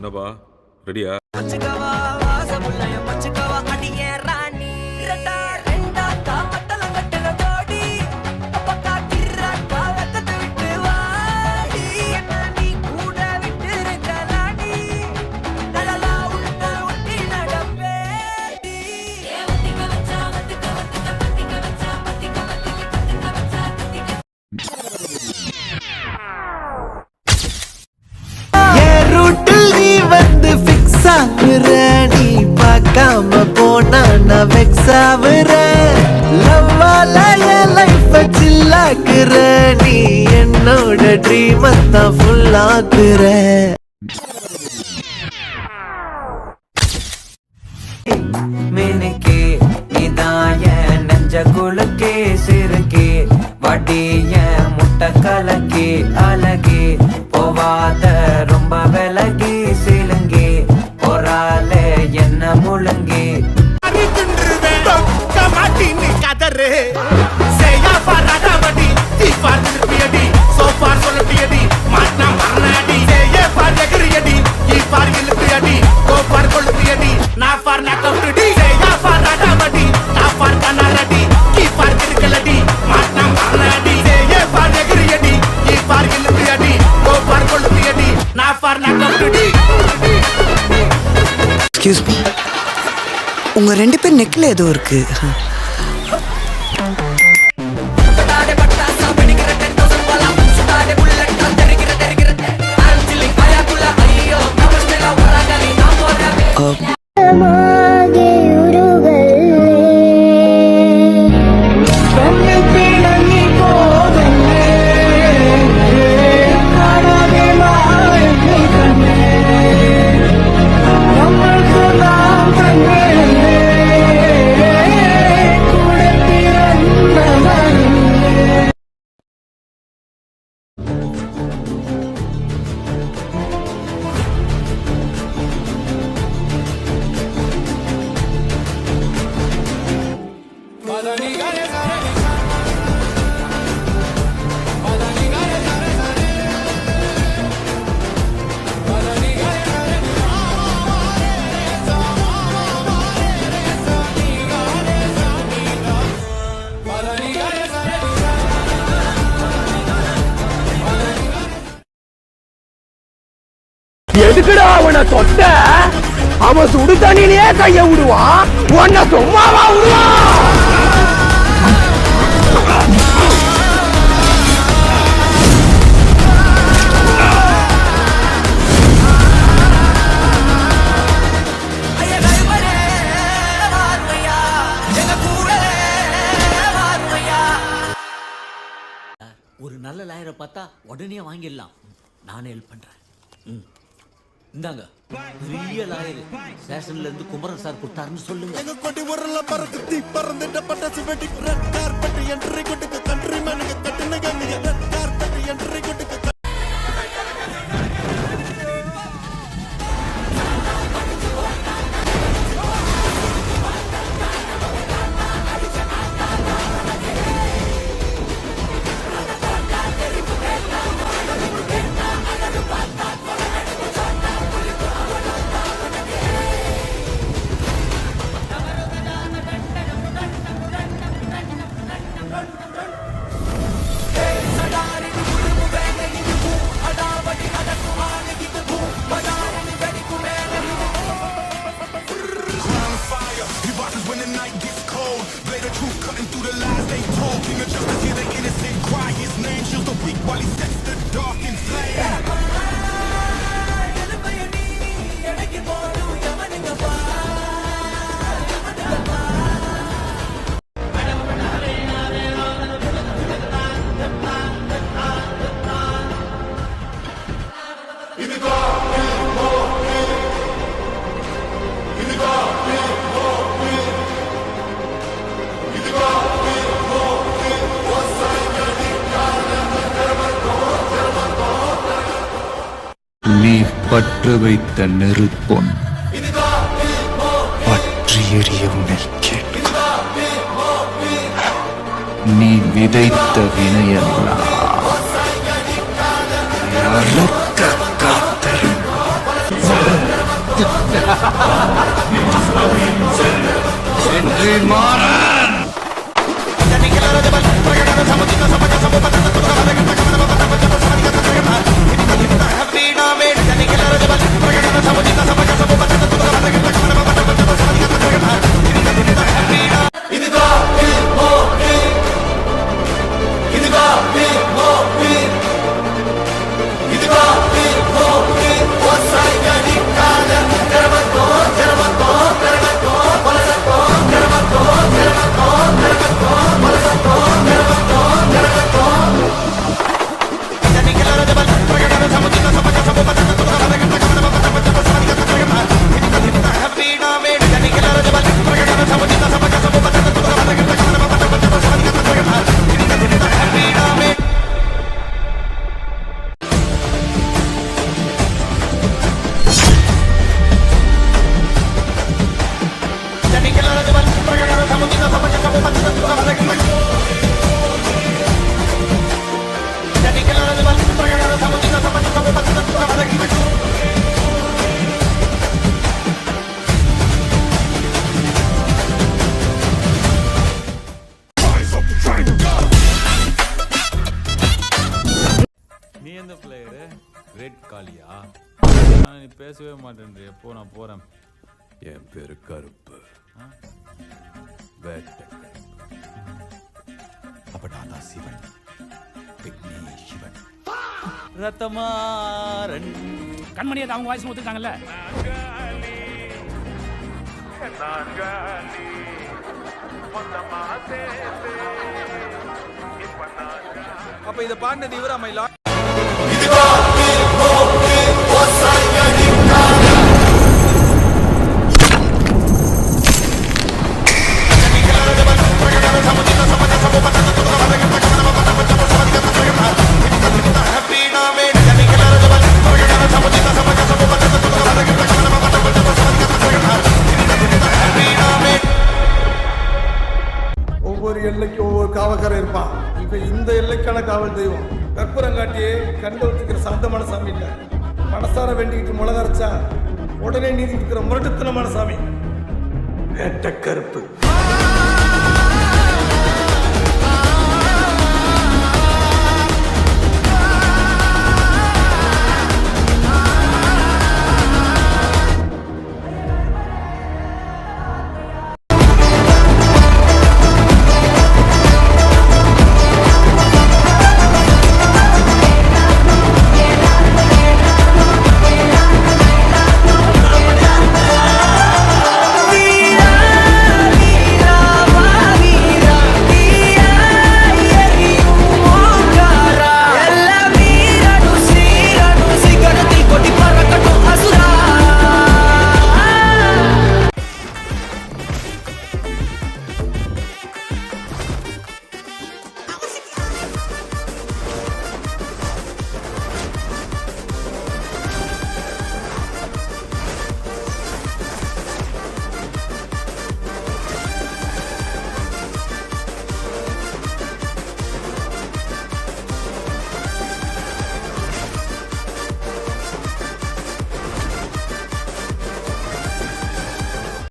என்னப்பா ரெடியா? நீ பார்க்காம போனா நான் வெக்ஸ் ஆகுறேன். லவ்வால என் லைஃப் சில்லாக்குற, நீ என்னோட ட்ரீம் தான் ஃபுல் ஆக்குற. மினுக்கே இதான் என் நெஞ்ச குலுக்கே சிறுக்கே வடிய முட்டை கலக்கே அழகே போவாத ரொம்ப விலகி சிலுங்கே போராலே என்ன முழுங்கே கதறு செய்யா பாராடாவடி தீ பார்த்திருப்பியடி சோபார் சொல்லப்பியடி மாட்னா மரணாடி செய்ய பார் எகிரியடி ஈ பார் இழுப்பியடி கோபார் கொள்ளுப்பியடி நான் பார் நக்கவுடி செய்யா பாராடாவடி நான் பார் கண்ணாரடி ஈ பார் திருக்கலடி மாட்னா மரணாடி செய்ய பார் எகிரியடி ஈ பார் இழுப்பியடி கோபார் கொள்ளுப்பியடி நான் பார் நக்கவுடி. எக்ஸ்கியூஸ் மீ, உங்க ரெண்டு பேர் நெக்ல ஏதோ இருக்கு. எதுக்குடா அவனை தொட்ட? அவன் சுடு தண்ணியிலேயே கைய விடுவான், உன்னை சும்மாவா விடுவான்? ஒரு நல்ல லாயரை பார்த்தா உடனே வாங்கிடலாம். நானே ஹெல்ப் பண்றேன். இந்தாங்க பெரிய லாயர், ஸ்டேஷன்ல இருந்து குமரன் சார் கொடுத்தாருன்னு சொல்லுங்க. எங்க கொடி வரல பறந்து தீ பறந்துட்ட பட்டாசு வெடி ரெட் கார்பெட் என்ட்ரி கொடுக்க கண்ட்ரி மேனுக்கு கட்டுன கண்ணிய ரெட் கார்பெட் என்ட்ரி கொடுக்க நீ பற்று வைத்த நெருப்பொன் பற்றி எறிய உன்னை கேட்கும். நீ விதைத்த வினையெல்லாம் காத்திரும். நீ எந்த பிளேயரு? ரெட் காலியா? நீ பேசவே மாட்டேன். எப்போ நான் போறேன். என் பேரு கருப்பு. வேட்டை கருப்பு. அப்ப நான் தான் சிவன். விக்னேஷ் சிவன். ரத்தமாறன் கண்மணி அவங்க வாய்ஸ் ஒத்துக்காங்கல்ல. அப்ப இத பாடினது இவரா மைலா? ஒவ்வொரு எல்லைக்கும் ஒவ்வொரு காவல்காரர் இருப்பான். இப்ப இந்த எல்லைக்கான காவல் தெய்வம் கற்பூரங்காட்டியே கண்டு வச்சுக்கிற சாந்தமான சாமி இல்ல. மனசார வேண்டிக்கிட்டு முளகரைச்சா உடனே நீதி இருக்கிற முரட்டுத்தனமான சாமி வேட்டை கருப்பு.